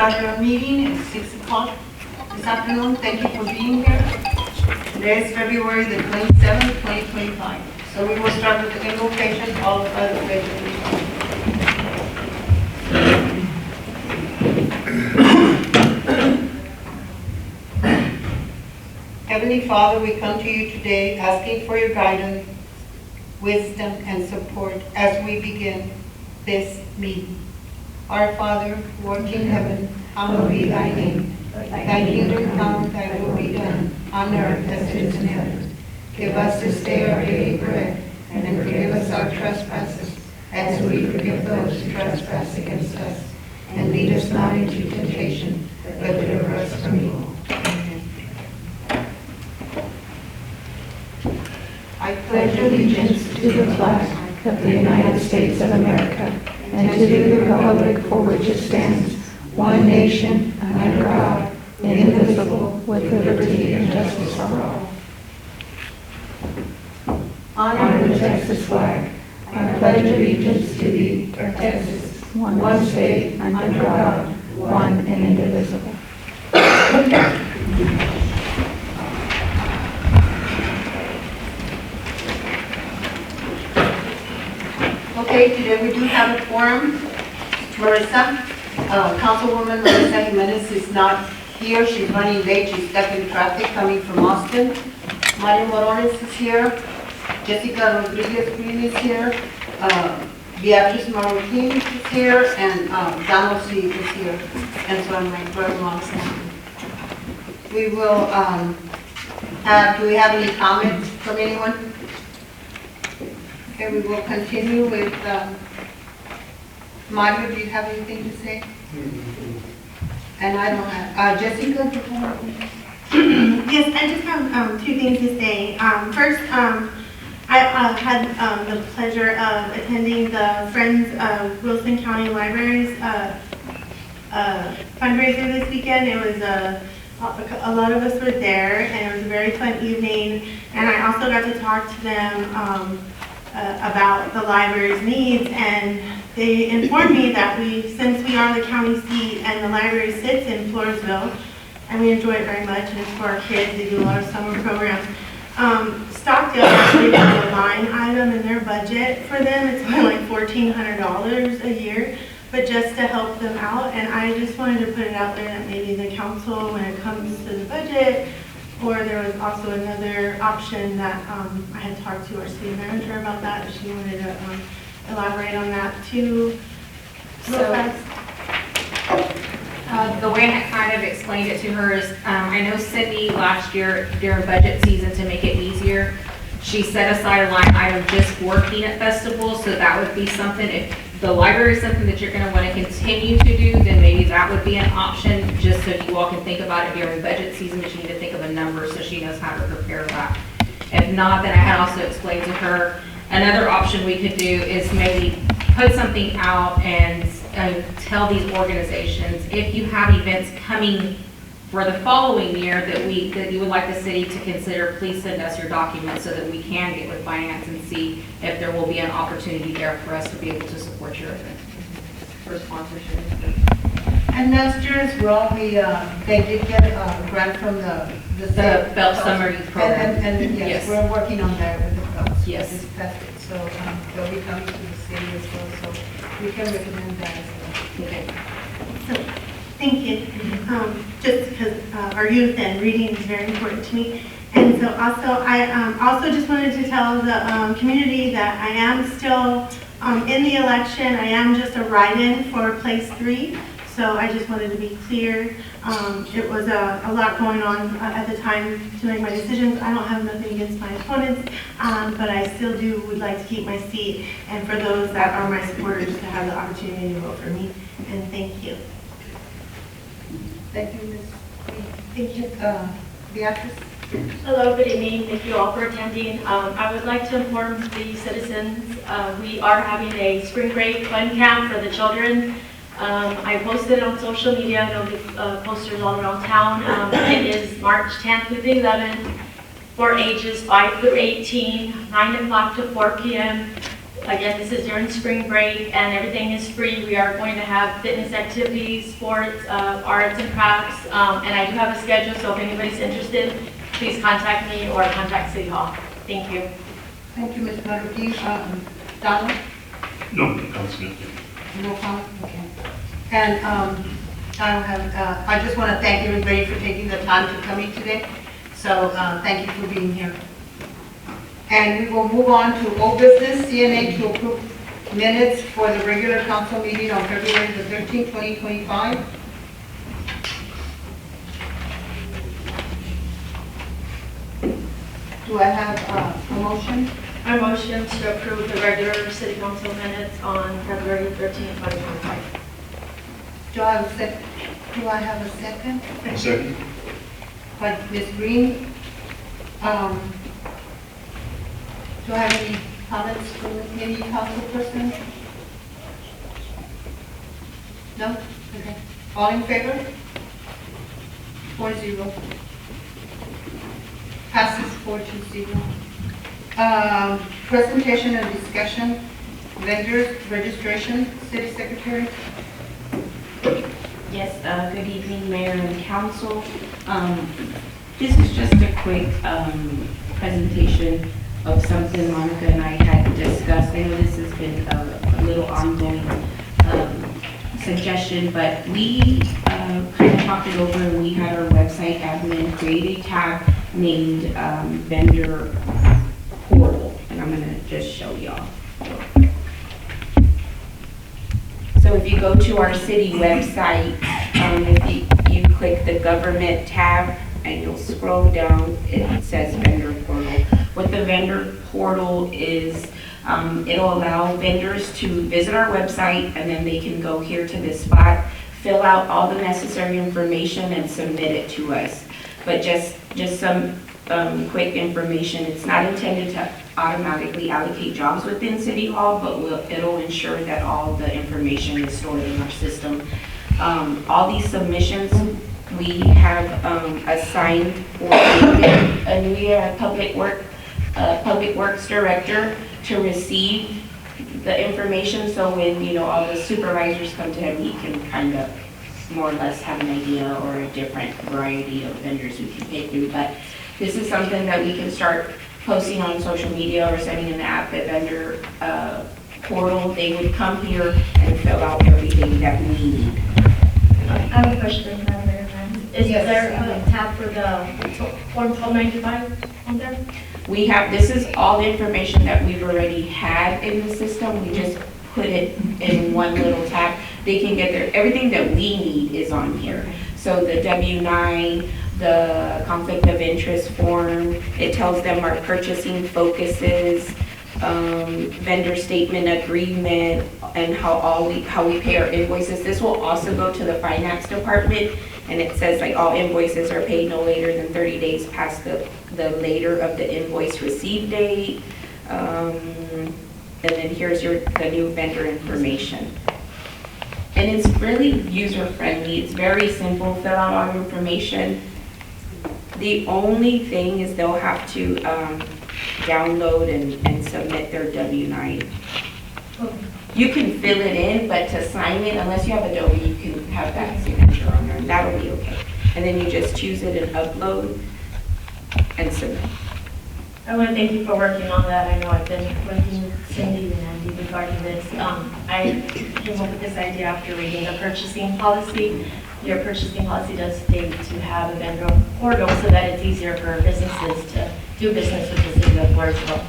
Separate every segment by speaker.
Speaker 1: start our meeting at 6 o'clock this afternoon. Thank you for being here. Today is February the 27th, 2025. So we will start with the invocation followed by the pledge of allegiance. Heavenly Father, we come to you today asking for your guidance, wisdom, and support as we begin this meeting. Our Father, who art in heaven, hallowed be thy name. Thy kingdom come, thy will be done, on earth as it is in heaven. Give us this day our daily bread, and forgive us our trespasses, as we forgive those who trespass against us. And lead us not into temptation, but deliver us from evil. Amen. I pledge allegiance to the flag of the United States of America, and to the republic for which it stands, one nation, under God, indivisible, with liberty and justice for all. Honor the Texas flag. I pledge allegiance to thee, Texas, one state, under God, one and indivisible. Okay, today we do have a quorum. Marissa, Councilwoman Marissa Jimenez is not here. She's running late. She's stuck in traffic coming from Austin. Mario Morones is here. Jessica Rodriguez Green is here. Beatriz Marroquin is here. And Donald C. is here. And so I'm my brother-in-law. We will do we have any comments from anyone? Okay, we will continue with Mario. Do you have anything to say? And I don't have. Jessica, do you have anything?
Speaker 2: Yes, I just have two things to say. First, I had the pleasure of attending the Friends of Wilson County Libraries fundraiser this weekend. It was a lot of us were there, and it was a very fun evening. And I also got to talk to them about the library's needs, and they informed me that since we are the county seat and the library sits in Floresville, and we enjoy it very much, and it's for our kids. They do a lot of summer programs. Stockdale actually has a line item in their budget for them. It's only like $1,400 a year, but just to help them out. And I just wanted to put it out there that maybe the council, when it comes to the budget, or there was also another option that I had talked to our city manager about that. She wanted to elaborate on that too.
Speaker 3: The way I kind of explained it to her is, I know Sydney last year during budget season, to make it easier, she set aside a line item just for peanut festivals. So that would be something, if the library is something that you're going to want to continue to do, then maybe that would be an option, just so you all can think about it during budget season, but you need to think of a number so she knows how to prepare that. If not, then I had also explained to her another option we could do is maybe put something out and tell these organizations, if you have events coming for the following year that you would like the city to consider, please send us your documents so that we can get with finance and see if there will be an opportunity there for us to be able to support your event for sponsorship.
Speaker 1: And last year as well, they did get a grant from the
Speaker 3: Belt Summer Youth Program.
Speaker 1: And yes, we're working on that with the Belts.
Speaker 3: Yes.
Speaker 1: So they'll be coming to the city as well. So we can recommend that as well.
Speaker 3: Okay.
Speaker 2: So, thank you. Just because our youth and reading is very important to me. And so also, I also just wanted to tell the community that I am still in the election. I am just a write-in for place 3. So I just wanted to be clear. It was a lot going on at the time to make my decisions. I don't have nothing against my opponents, but I still would like to keep my seat, and for those that are my supporters to have the opportunity to vote for me. And thank you.
Speaker 1: Thank you, Ms.
Speaker 2: Thank you.
Speaker 1: Beatrice?
Speaker 4: Hello, good evening. Thank you all for attending. I would like to inform the citizens we are having a spring break fun camp for the children. I posted it on social media. There'll be posters all around town. It is March 10th through the 11th for ages 5 through 18, 9 o'clock to 4 p.m. Again, this is during spring break and everything is free. We are going to have fitness activities, sports, arts and crafts, and I do have a schedule, so if anybody's interested, please contact me or contact City Hall. Thank you.
Speaker 1: Thank you, Ms. Marroquin. Donald?
Speaker 5: No, Councilman.
Speaker 1: No comment? Okay. And I just want to thank everybody for taking the time to come in today. So thank you for being here. And we will move on to old business, CNA to approve minutes for the regular council meeting on February the 13th, 2025. Do I have a motion?
Speaker 4: I motion to approve the regular city council minutes on February 13th, 2025.
Speaker 1: Do I have a second? Do I have a second?
Speaker 5: A second.
Speaker 1: By Ms. Green. Do I have any comments from any council person? No? Okay. All in favor? 4-0. Passes 4-0. Presentation and discussion, vendors, registration, city secretary.
Speaker 6: Yes, good evening, Mayor and Council. This is just a quick presentation of something Monica and I had discussed. I know this has been a little ongoing suggestion, but we kind of talked it over and we had our website admin create a tab named Vendor Portal, and I'm going to just show y'all. So if you go to our city website, if you click the government tab and you'll scroll down, it says vendor portal. What the vendor portal is, it'll allow vendors to visit our website and then they can go here to this spot, fill out all the necessary information and submit it to us. But just some quick information, it's not intended to automatically allocate jobs within City Hall, but it'll ensure that all the information is stored in our system. All these submissions we have assigned for a new public works director to receive the information. So when all the supervisors come to him, he can kind of more or less have an idea or a different variety of vendors we can pay through. But this is something that we can start posting on social media or sending an app at vendor portal. They would come here and fill out everything that we need.
Speaker 4: I have a question, Madam Mayor. Is
Speaker 1: Yes.
Speaker 4: there a tab for the Form 1295 on there?
Speaker 6: We have, this is all the information that we've already had in the system. We just put it in one little tab. They can get there. Everything that we need is on here. So the W-9, the conflict of interest form, it tells them our purchasing focuses, vendor statement agreement, and how we pay our invoices. This will also go to the finance department, and it says like all invoices are paid no later than 30 days past the later of the invoice receive date. And then here's the new vendor information. And it's really user-friendly. It's very simple. Fill out all your information. The only thing is they'll have to download and submit their W-9. You can fill it in, but to sign it, unless you have Adobe, you can have that signature on there, and that'll be okay. And then you just choose it and upload and submit.
Speaker 4: I want to thank you for working on that. I know I've been working with Cindy and Andy regarding this. I came up with this idea after reading the purchasing policy. Your purchasing policy does state to have a vendor portal so that it's easier for businesses to do business with the city of Floresville.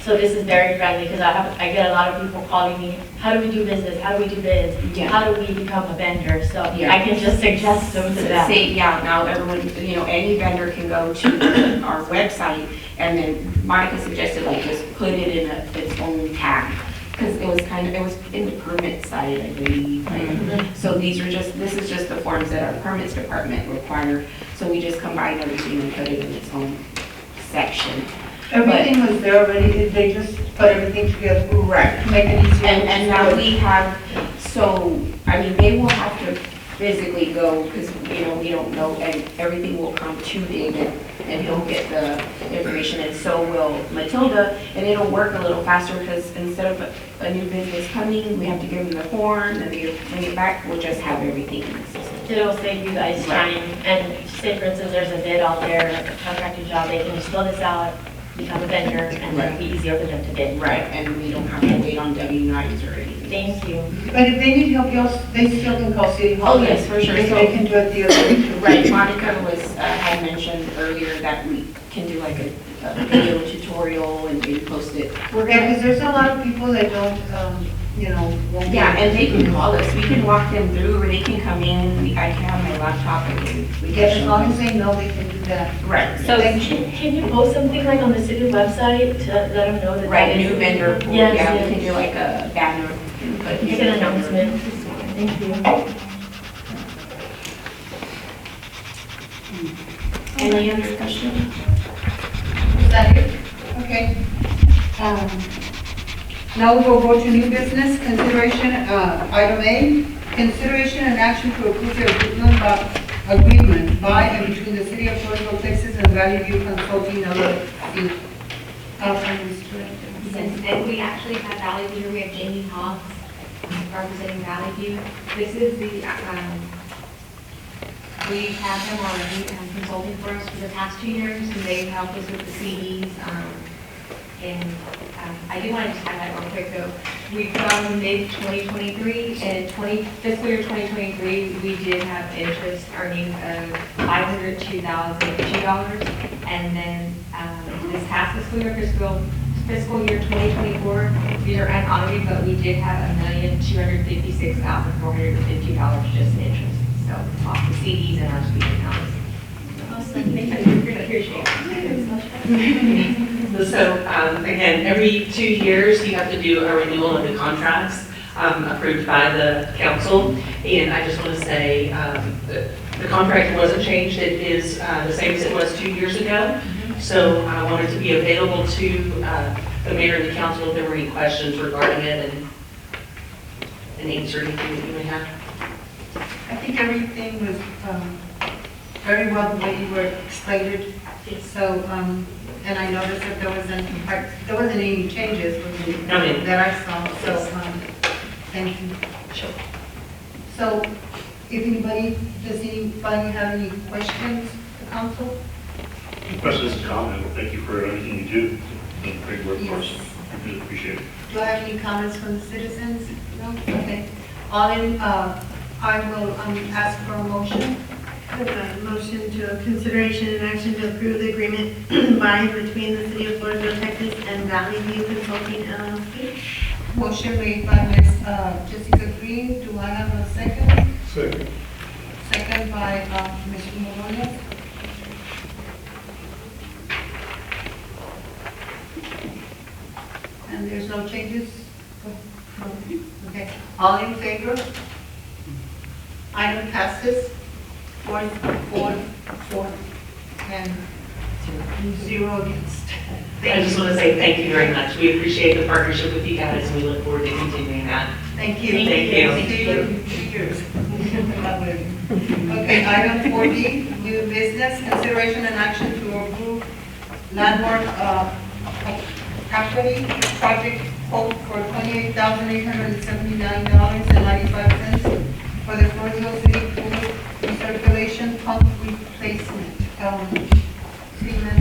Speaker 4: So this is very friendly because I get a lot of people calling me, how do we do business? How do we do bids?
Speaker 6: Yeah.
Speaker 4: How do we become a vendor? So
Speaker 6: Yeah.
Speaker 4: I can just suggest them to them.
Speaker 6: Now everyone, any vendor can go to our website, and then Monica suggested like just put it in its own tab, because it was in the permit side, I believe. So this is just the forms that our permits department require. So we just combine everything and put it in its own section.
Speaker 1: Everything was there already, they just put everything together.
Speaker 6: Right.
Speaker 1: To make it easier.
Speaker 6: And now we have, they will have to physically go, because, we don't know, and everything will come to David, and he'll get the information, and so will Matilda, and it'll work a little faster, because instead of a new business coming, we have to give them the form, and they bring it back, we'll just have everything in the system.
Speaker 4: It'll save you guys time, and say for instance, there's a bid out there, a contracted job, they can just fill this out, become a vendor, and then it'll be easier for them to bid.
Speaker 6: Right, and we don't have to wait on W-9s or anything.
Speaker 4: Thank you.
Speaker 1: But if they need help, they still can call City Hall.
Speaker 6: Oh, yes, for sure.
Speaker 1: They can do it the other way too.
Speaker 6: Right, Monica had mentioned earlier that we can do like a video tutorial and maybe post it.
Speaker 1: Yeah, because there's a lot of people that don't, won't.
Speaker 6: Yeah, and they can call us, we can walk them through, or they can come in, I can have my laptop and we
Speaker 1: Yeah,
Speaker 6: can
Speaker 1: as
Speaker 6: show
Speaker 1: long
Speaker 6: them.
Speaker 1: as they know they can do that.
Speaker 6: Right,
Speaker 3: So,
Speaker 4: Can you post something like on the city website to let them know that?
Speaker 6: right,
Speaker 4: that is-
Speaker 6: new vendor,
Speaker 4: Yes,
Speaker 6: yeah, we
Speaker 4: yes.
Speaker 6: can do like a banner. But
Speaker 4: Make an announcement. Thank you.
Speaker 6: Any other questions?
Speaker 1: Is that it? Okay. Now we'll go to new business consideration, item A, consideration and action to approve the agreement by and between the city of Floresville, Texas and Valley View Consulting LLC.
Speaker 7: And we actually have Valley View, we have Jamie Hobbs representing Valley View. This is the, we have them already consulting for us for the past 2 years, and they've helped us with the CDs. And I do want to just highlight real quick though, we from mid-2023 and fiscal year 2023, we did have interest earning of $502,050. And then this past fiscal year, fiscal year 2024, these are unaudited, but we did have $1,256,450 just in interest. So off the CDs and our speed accounts.
Speaker 4: Awesome, thank you.
Speaker 7: Appreciate it.
Speaker 8: So again, every 2 years, you have to do a renewal of the contracts approved by the council. And I just want to say the contract wasn't changed. It is the same as it was 2 years ago. So I wanted to be available to the mayor and the council if there were any questions regarding it and answer anything that you may have.
Speaker 1: I think everything was very well the way you were explained. So, and I noticed that there wasn't any changes
Speaker 8: No, ma'am.
Speaker 1: that I saw, so, thank you.
Speaker 8: Sure.
Speaker 1: So, does anybody have any questions, the council?
Speaker 5: Questions and comments, thank you for everything you do. Done great work for us.
Speaker 1: Yes.
Speaker 5: We really appreciate it.
Speaker 1: Do I have any comments from the citizens? No? Okay. I will ask for a motion.
Speaker 2: I have a motion to consideration and action to approve the agreement by and between the city of Floresville, Texas and Valley View Consulting LLC.
Speaker 1: Motion made by Ms. Jessica Green. Do I have a second?
Speaker 5: Second.
Speaker 1: Second by Mr. Morales. And there's no changes? Okay. All in favor? Item passes. 4, and 0 against.
Speaker 8: I just want to say thank you very much. We appreciate the partnership with you guys, and we look forward to continuing that.
Speaker 1: Thank you.
Speaker 8: Thank you.
Speaker 1: See you in 2 years. Okay, item 4D, new business, consideration and action to approve landmark property project quote for $28,879.95 for the Floresville City Pool recirculation pump replacement. Freeman,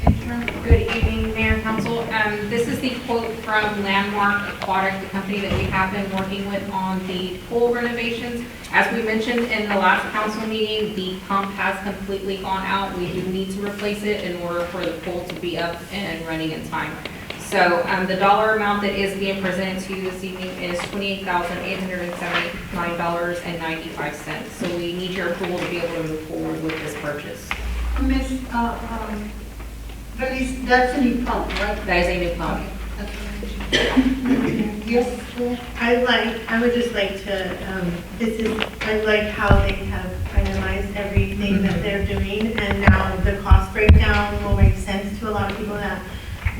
Speaker 1: intern.
Speaker 3: Good evening, Mayor and Council. This is the quote from Landmark Aquatic, the company that we have been working with on the pool renovations. As we mentioned in the last council meeting, the pump has completely gone out. We do need to replace it in order for the pool to be up and running in time. So the dollar amount that is being presented to you this evening is $28,879.95. So we need your approval to be able to move forward with this purchase.
Speaker 1: Miss, Felice, that's a new pump, right?
Speaker 3: That is a new pump.
Speaker 1: Yes, sir.
Speaker 2: I would just like to, I like how they have finalized everything that they're doing, and now the cost breakdown will make sense to a lot of people that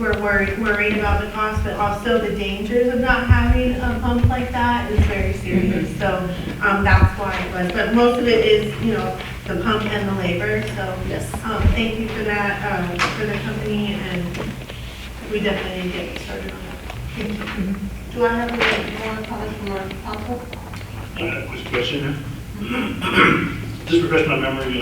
Speaker 2: we're worried about the cost, but also the dangers of not having a pump like that is very serious. So that's why it was, but most of it is, you know, the pump and the labor. So
Speaker 3: Yes.
Speaker 2: thank you for that, for the company, and we definitely need to get started on that. Thank you.
Speaker 1: Do I have any more comments from our council?
Speaker 5: I have a quick question. Just refresh my memory,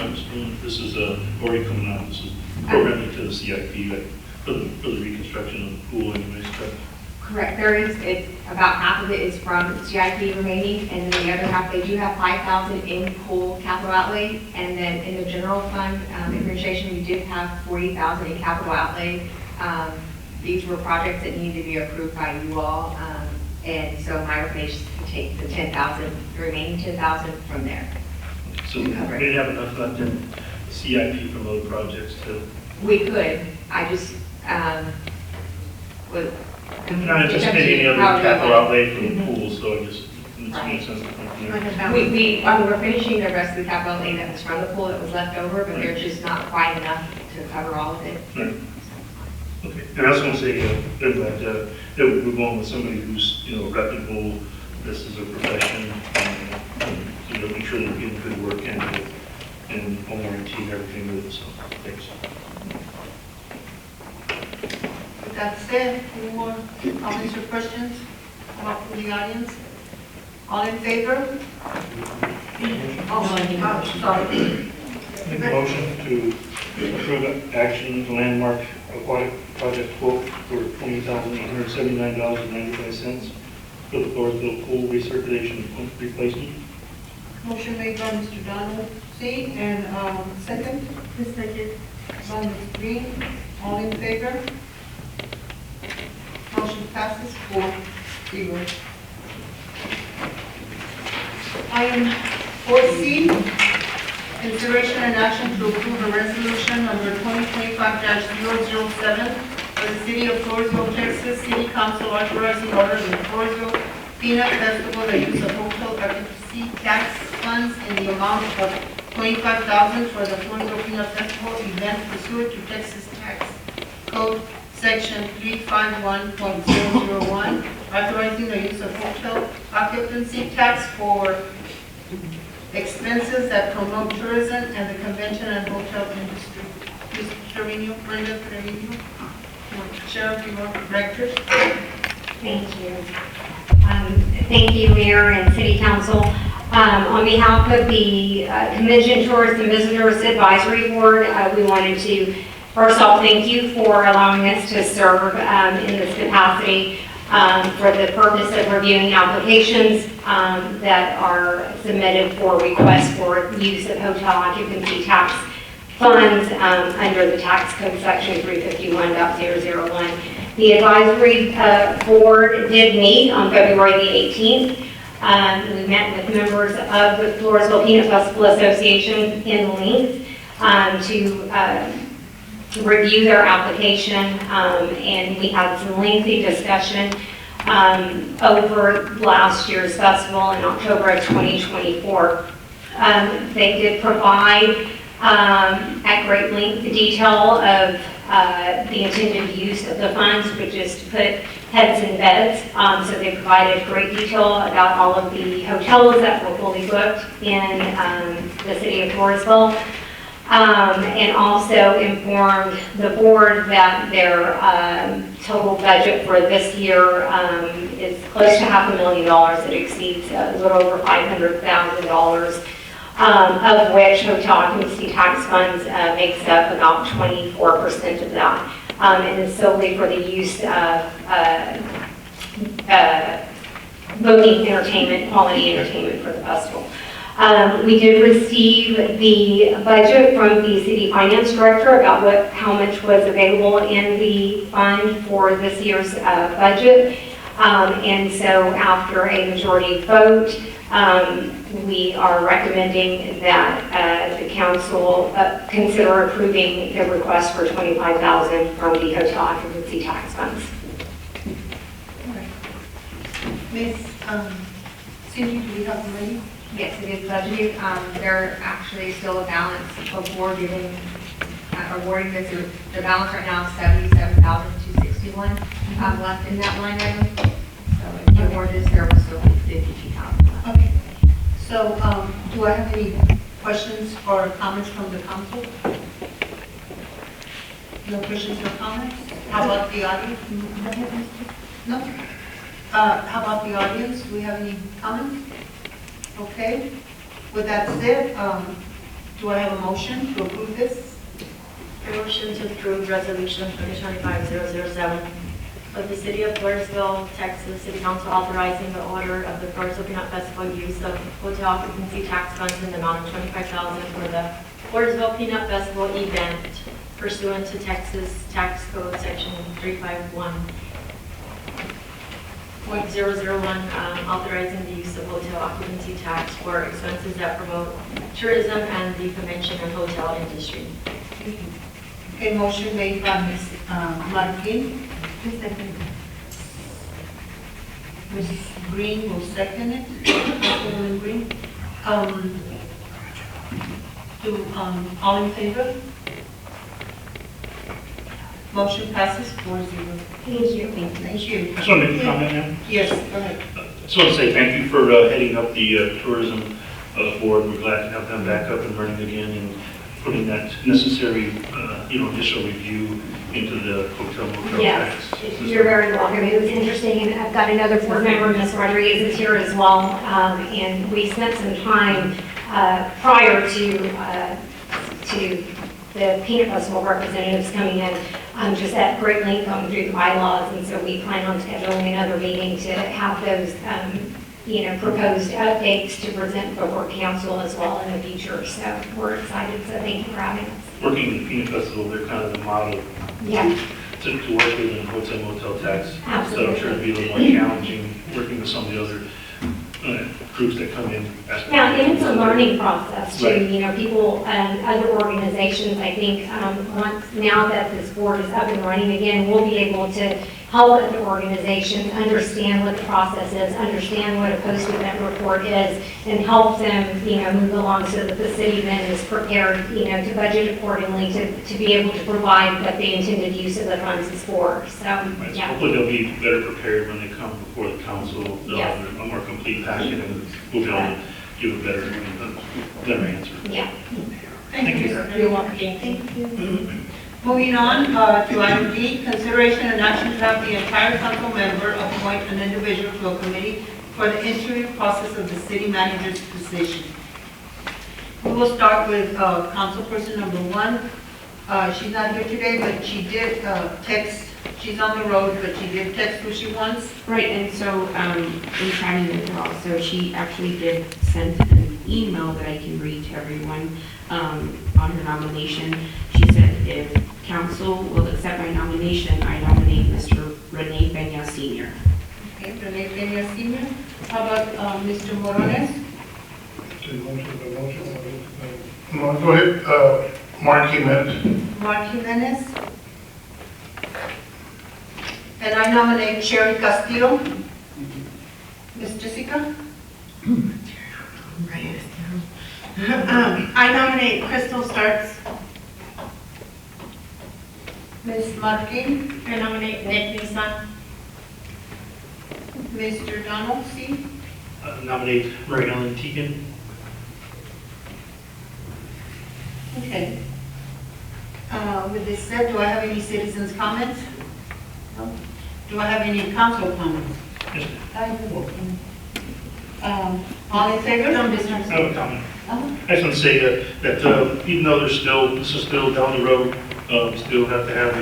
Speaker 5: this is already coming out, this is programming to the CIP, like, for the reconstruction of the pool anyways, correct?
Speaker 7: Correct, there is, about half of it is from CIP remaining, and then the other half, they do have 5,000 in pool capital outlay, and then in the general fund administration, we did have 40,000 in capital outlay. These were projects that needed to be approved by you all, and so my recommendation is to take the 10,000, the remaining 10,000 from there.
Speaker 5: So we didn't have enough left in CIP from other projects to,
Speaker 7: We could, I just, would.
Speaker 5: not anticipating any other capital outlay for the pool, so it just makes sense to come from
Speaker 2: Like
Speaker 5: there.
Speaker 2: a balance.
Speaker 7: We're finishing the rest of the capital outlay that was from the pool that was left over, but there's just not quite enough to cover all of it.
Speaker 5: Right. Okay, and I was going to say, that we're going with somebody who's, you know, reputable, this is a profession, you know, make sure they're getting good work and home warranty and everything with it, so, thanks.
Speaker 1: With that said, any more comments or questions from the audience? All in favor? Oh, sorry.
Speaker 5: Make a motion to approve action landmark aquatic project quote for $20,879.95 for the Floresville pool recirculation pump replacement.
Speaker 1: Motion made by Mr. Donald C. and second
Speaker 2: Just like it.
Speaker 1: by Ms. Green. All in favor? Motion passes 4-0. Item 4C, consideration and action to approve a resolution number 2025-007 for the city of Floresville, Texas, City Council authorizing orders in Floresville Peanut Festival the use of hotel occupancy tax funds in the amount of $25,000 for the Floresville Peanut Festival event pursuant to Texas Tax Code Section 351.001, authorizing the use of hotel occupancy tax for expenses that promote tourism and the convention and hotel industry. Ms. Trevino, Brenda Trevino, Sheriff, you want directors?
Speaker 9: Thank you. Thank you, Mayor and City Council. On behalf of the Convention Tourist and Visitors Advisory Board, we wanted to first off thank you for allowing us to serve in this capacity for the purpose of reviewing applications that are submitted for requests for use of hotel occupancy tax funds under the tax code section 351.001. The advisory board did meet on February the 18th. We met with members of the Floresville Peanut Festival Association in length to review their application, and we had some lengthy discussion over last year's festival in October of 2024. They did provide at great length the detail of the intended use of the funds, which is to put heads in beds. So they provided great detail about all of the hotels that were fully booked in the city of Floresville. And also informed the board that their total budget for this year is close to $500,000. It exceeds a little over $500,000, of which hotel occupancy tax funds makes up about 24% of that, and is solely for the use of boating entertainment, quality entertainment for the festival. We did receive the budget from the city finance director about how much was available in the fund for this year's budget. And so after a majority vote, we are recommending that the council consider approving the request for $25,000 from the hotel occupancy tax funds.
Speaker 1: Ms. Cindy, do we have the money?
Speaker 7: Yes, it is budgeted. There actually still a balance before giving, awarding this. The balance right now is $77,260. 51 left in that line item. So if the award is there, we'll still be 52,000 left.
Speaker 1: Okay. So, do I have any questions or comments from the council? No questions or comments? How about the audience? No? How about the audience? Do we have any comments? Okay. With that said, do I have a motion to approve this?
Speaker 4: A motion to approve resolution 2025-007 of the city of Floresville, Texas, City Council authorizing the order of the Floresville Peanut Festival use of hotel occupancy tax funds in the amount of $25,000 for the Floresville Peanut Festival event pursuant to Texas Tax Code Section 351.001, authorizing the use of hotel occupancy tax for expenses that promote tourism and the convention and hotel industry.
Speaker 1: A motion made by Ms. Martin. Ms. Green will second it. Councilwoman Green. All in favor? Motion passes 4-0.
Speaker 9: Thank you.
Speaker 1: Thank you.
Speaker 5: I just want to make a comment now.
Speaker 1: Yes, go ahead.
Speaker 5: I just want to say thank you for heading up the tourism board. We're glad to have them back up and running again and putting that necessary, initial review into the hotel motel
Speaker 9: Yes,
Speaker 5: tax.
Speaker 9: you're very welcome. It was interesting, and I've got another board member, Ms. Rodriguez, is here as well. And we spent some time prior to the Peanut Festival representatives coming in, just at great length going through the bylaws. And so we plan on scheduling another meeting to have those, proposed updates to present before council as well in the future. So we're excited. So thank you for having us.
Speaker 5: Working with the Peanut Festival, they're kind of the model
Speaker 9: Yeah.
Speaker 5: to work with in hotel motel tax.
Speaker 9: Absolutely.
Speaker 5: So I'm sure it'd be a little more challenging working with some of the other groups that come in.
Speaker 9: Yeah, and it's a learning process too,
Speaker 5: Right.
Speaker 9: people, other organizations, I think, now that this board is up and running again, we'll be able to help other organizations understand what the process is, understand what a post-event report is, and help them, move along so that the city then is prepared, to budget accordingly to be able to provide what the intended use of the funds is for, so,
Speaker 5: Right, so
Speaker 9: yeah.
Speaker 5: hopefully they'll be better prepared when they come before the council. They'll
Speaker 9: Yes.
Speaker 5: have a more complete packet and we'll be able to give a better answer.
Speaker 9: Yeah.
Speaker 1: Thank you, sir.
Speaker 4: You're welcome. Thank you.
Speaker 1: Moving on to item D, consideration and action to have the entire council member appoint an individual to a committee for the interview process of the city manager's position. We will start with councilperson number 1. She's not here today, but she did text. She's on the road, but she did text who she wants.
Speaker 6: Right, and so in chatting with her also, she actually did send an email that I can read to everyone on her nomination. She said, if council will accept my nomination, I nominate Mr. Rene Peña Sr.
Speaker 1: Okay, Rene Peña Sr. How about Mr. Morones?
Speaker 10: No, go ahead, Mark Jimenez.
Speaker 1: Mark Jimenez. And I nominate Sherry Castillo. Ms. Jessica?
Speaker 2: I nominate Crystal Starks.
Speaker 1: Ms. Martin?
Speaker 4: I nominate Nick Nissan.
Speaker 1: Mr. Donald C.
Speaker 5: Nominate Mary Ellen Teagan.
Speaker 1: Okay. With this said, do I have any citizens' comments? No. Do I have any council comments?
Speaker 5: Yes,
Speaker 1: All in favor? No,
Speaker 5: I have a comment. I just want to say that even though this is still down the road, we still have to have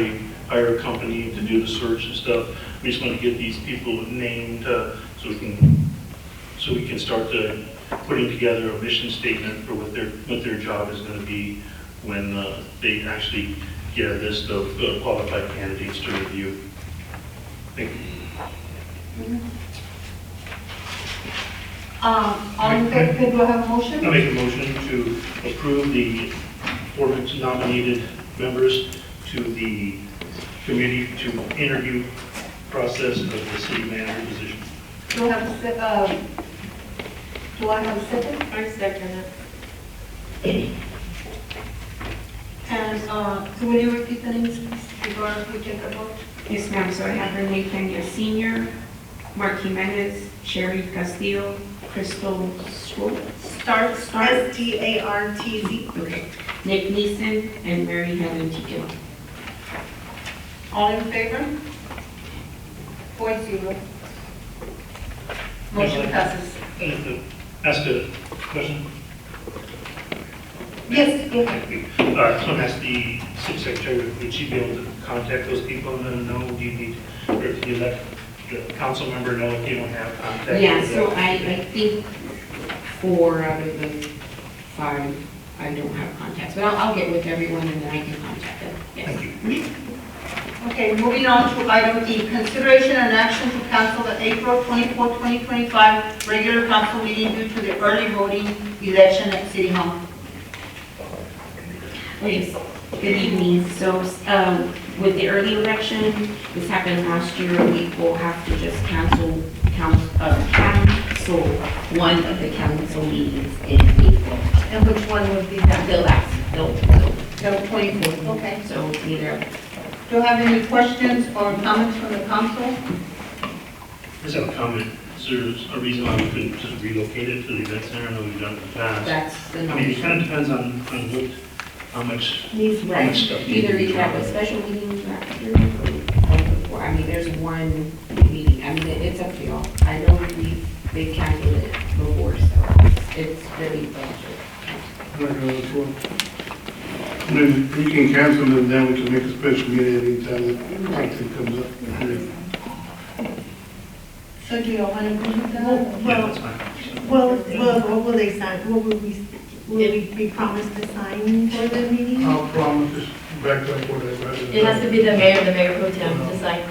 Speaker 5: hire a company to do the search and stuff. We just want to get these people named so we can start putting together a mission statement for what their job is going to be when they actually get a list of qualified candidates to review. Thank you.
Speaker 1: All in favor, do I have a motion?
Speaker 5: I make a motion to approve the four nominated members to the committee to interview process of the city manager position.
Speaker 1: Do I have a second?
Speaker 4: I second it.
Speaker 1: And so will you repeat the names, please, before we take a vote?
Speaker 6: Yes, ma'am, so I have Renee Peña Senior, Mark Jimenez, Sherry Castillo, Crystal
Speaker 2: Starts, STARTZ.
Speaker 6: okay, Nick Neeson, and Mary Helen Tico.
Speaker 1: All in favor? 4-0. Motion passes.
Speaker 5: Ask a question?
Speaker 1: Yes, go ahead.
Speaker 5: Thank you. So I'm going to ask the city secretary, would she be able to contact those people and let them know, do you need, or do you let the council member know if you don't have contact?
Speaker 6: Yeah, so I think 4 out of the 5, I don't have contacts, but I'll get with everyone and then I can contact them, yes.
Speaker 5: Thank you.
Speaker 1: Okay, moving on to item E, consideration and action to cancel the April 24, 2025 regular council meeting due to the early voting election at City Hall.
Speaker 6: Yes, good evening. So with the early election, this happened last year, we will have to just cancel one of the council meetings in April.
Speaker 1: And which one would be that?
Speaker 6: The last,
Speaker 1: The 24th, okay.
Speaker 6: so it's either,
Speaker 1: Do you have any questions or comments from the council?
Speaker 5: I just have a comment. Is there a reason why we couldn't just relocate it to the event center? I know we've done it in the past.
Speaker 6: that's the
Speaker 5: I mean, it
Speaker 6: notion.
Speaker 5: kind of depends on what, how much
Speaker 6: Right,
Speaker 5: stuff you
Speaker 6: either
Speaker 5: need
Speaker 6: you
Speaker 5: to
Speaker 6: have
Speaker 5: try.
Speaker 6: a special meeting after or before. I mean, there's one meeting, I mean, it's up to y'all. I know they've canceled it before, so it's really budget.
Speaker 10: I mean, we can cancel it, then we can make a special meeting anytime that anything comes up.
Speaker 1: So do you want to go with that?
Speaker 5: Yeah, that's fine.
Speaker 2: What will they sign? What will we be promised to sign for the meeting?
Speaker 10: I'll promise, just back up whatever.
Speaker 4: It has to be the mayor pro tem to sign.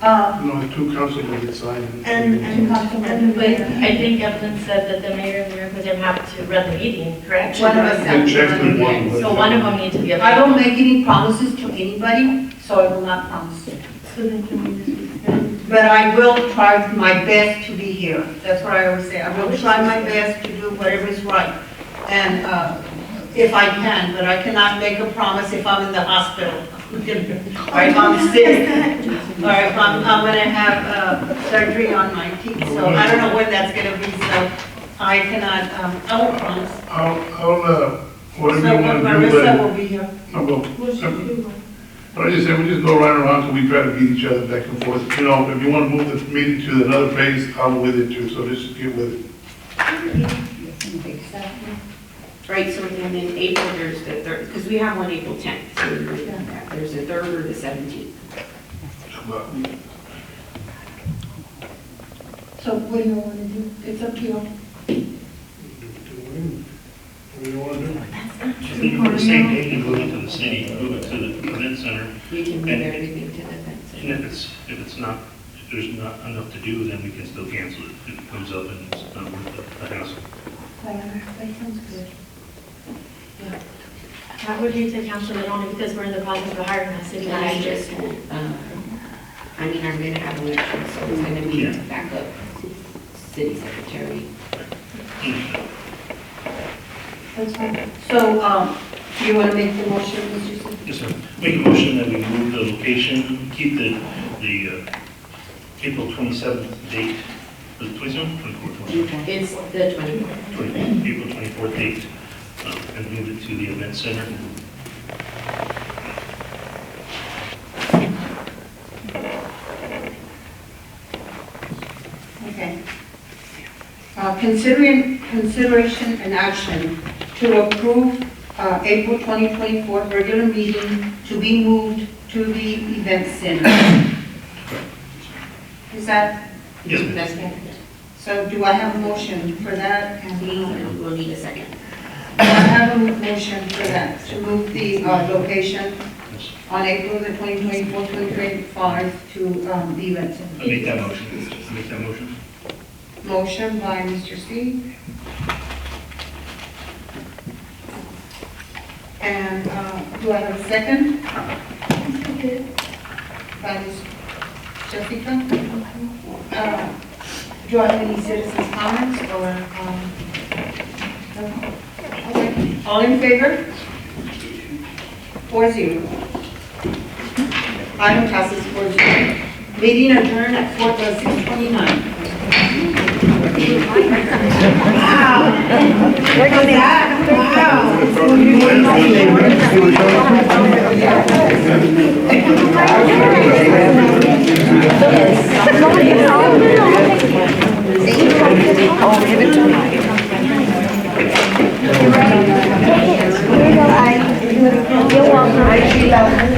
Speaker 10: No, the 2 councilmen get signed.
Speaker 2: And
Speaker 4: But I think Evelyn said that the mayor and mayor pro tem have to run the meeting, correct?
Speaker 1: One of us
Speaker 10: And check the one.
Speaker 4: So one of them needs to be a.
Speaker 1: I don't make any promises to anybody, so I will not promise.
Speaker 2: So then can we just rescind?
Speaker 1: But I will try my best to be here. That's what I always say. I will try my best to do whatever is right. And if I can, but I cannot make a promise if I'm in the hospital. Or if I'm sick. Or if I'm going to have surgery on my teeth. So I don't know when that's going to be, so I cannot, I won't promise.
Speaker 10: Whatever
Speaker 1: So
Speaker 10: you want to do,
Speaker 1: Marissa
Speaker 10: but,
Speaker 1: will be here.
Speaker 10: but I just said, we just go right around till we try to beat each other back and forth. You know, if you want to move the meeting to another phase, I'm with it too, so let's just get with it.
Speaker 6: Right, so then in April, there's the 3rd, because we have one April 10th, so there's the 3rd or the 17th.
Speaker 10: But
Speaker 1: So what do you want to do? It's up to you.
Speaker 10: what do you want to do?
Speaker 5: If you go the same day, you move it to the city, move it to the event center.
Speaker 6: You can move everything to the fence.
Speaker 5: And if it's not, if there's not enough to do, then we can still cancel it. If it comes up and it's not worth the hassle.
Speaker 1: That sounds good.
Speaker 4: That would be to cancel it only because we're in the process of hiring a city
Speaker 6: And I
Speaker 4: manager.
Speaker 6: just, I mean, I'm gonna have elections, so it's gonna be
Speaker 5: Yeah.
Speaker 6: backup city secretary.
Speaker 1: That's fine. So, do you want to make the motion, Mr. Smith?
Speaker 5: Yes, sir. Make a motion that we move the location, keep the April 27th date, was it 27th, 24th,
Speaker 6: It's the 24th.
Speaker 5: April 24th date, and move it to the event center.
Speaker 1: Okay. Consideration and action to approve April 2024 regular meeting to be moved to the event center. Is that,
Speaker 5: Yes, ma'am.
Speaker 6: That's good.
Speaker 1: so do I have a motion for that? And
Speaker 6: We'll need a second.
Speaker 1: I have a motion for that, to move the location on April the 2024, 2025 to the event center.
Speaker 5: I make that motion. Make that motion.
Speaker 1: Motion by Mr. C. And do I have a second? By Ms. Jessica. Do I have any citizens' comments or? No? Okay. All in favor? 4-0. Item passes 4-0. Meeting adjourned at 6:29.
Speaker 9: You're welcome.